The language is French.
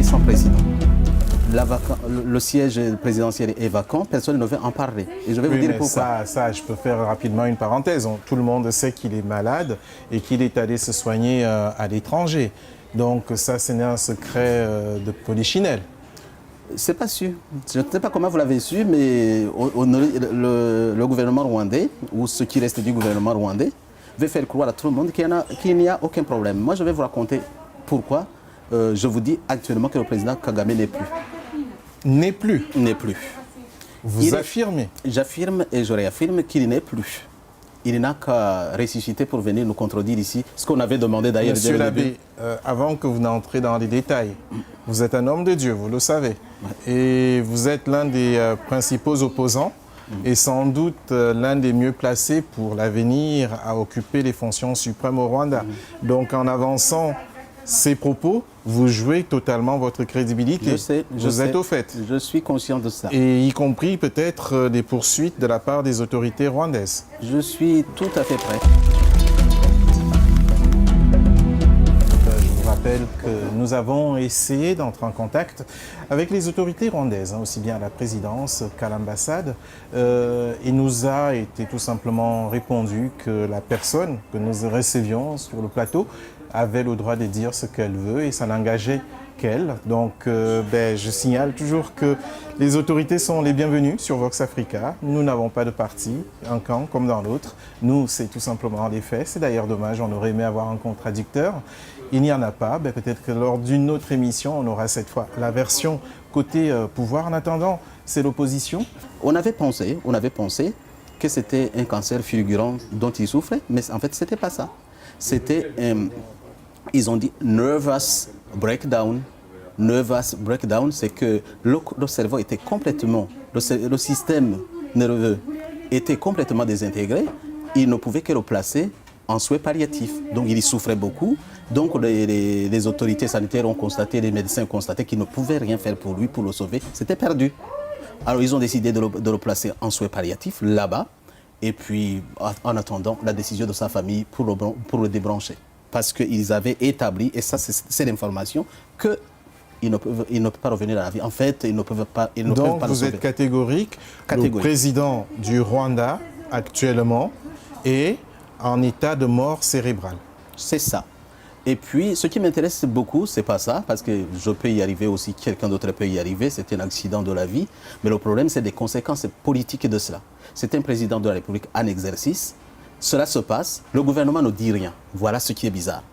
sans président. Le siège présidentiel est vacant, personne ne veut en parler. Et je vais vous dire pourquoi. Ça, je peux faire rapidement une parenthèse. Tout le monde sait qu'il est malade et qu'il est allé se soigner à l'étranger. Donc ça, ce n'est un secret de polichinelle. C'est pas sûr. Je ne sais pas comment vous l'avez su, mais le gouvernement rwandais, ou ce qui reste du gouvernement rwandais, veut faire croire à tout le monde qu'il n'y a aucun problème. Moi, je vais vous raconter pourquoi je vous dis actuellement que le président Kagame n'est plus. N'est plus? N'est plus. Vous affirmez? J'affirme et je réaffirme qu'il n'est plus. Il n'a qu'à ressusciter pour venir nous contredire ici, ce qu'on avait demandé d'ailleurs. Monsieur l'abbé, avant que vous n'entrez dans les détails, vous êtes un homme de Dieu, vous le savez. Ouais. Et vous êtes l'un des principaux opposants et sans doute l'un des mieux placés pour l'avenir à occuper les fonctions suprêmes au Rwanda. Donc en avançant ces propos, vous jouez totalement votre crédibilité. Je sais, vous êtes au fait. Je suis conscient de ça. Et y compris peut-être des poursuites de la part des autorités rwandaises. Je suis tout à fait prêt. Je vous rappelle que nous avons essayé d'entrer en contact avec les autorités rwandaises, aussi bien à la présidence qu'à l'ambassade. Il nous a été tout simplement répondu que la personne que nous recevions sur le plateau avait le droit de dire ce qu'elle veut et ça n'engageait qu'elle. Donc je signale toujours que les autorités sont les bienvenues sur Vox Africa. Nous n'avons pas de parti, un camp comme dans l'autre. Nous, c'est tout simplement les faits. C'est d'ailleurs dommage, on aurait aimé avoir un contradicteur. Il n'y en a pas. Peut-être que lors d'une autre émission, on aura cette fois la version côté pouvoir. En attendant, c'est l'opposition. On avait pensé que c'était un cancer fulgurant dont il souffrait, mais en fait, ce n'était pas ça. C'était, ils ont dit nervous breakdown. Nervous breakdown, c'est que le cerveau était complètement, le système nerveux était complètement désintégré. Il ne pouvait que le placer en soins palliatifs. Donc il y souffrait beaucoup. Donc les autorités sanitaires ont constaté, les médecins ont constaté qu'ils ne pouvaient rien faire pour lui, pour le sauver. C'était perdu. Alors ils ont décidé de le placer en soins palliatifs là-bas. Et puis, en attendant la décision de sa famille pour le débrancher. Parce qu'ils avaient établi, et ça c'est l'information, qu'ils ne peuvent pas revenir à la vie. En fait, ils ne peuvent pas le sauver. Donc vous êtes catégorique. Le président du Rwanda, actuellement, est en état de mort cérébrale. C'est ça. Et puis, ce qui m'intéresse beaucoup, c'est pas ça, parce que je peux y arriver aussi, quelqu'un d'autre peut y arriver, c'est un accident de la vie. Mais le problème, c'est des conséquences politiques de cela. C'est un président de la République en exercice. Cela se passe, le gouvernement ne dit rien. Voilà ce qui est bizarre.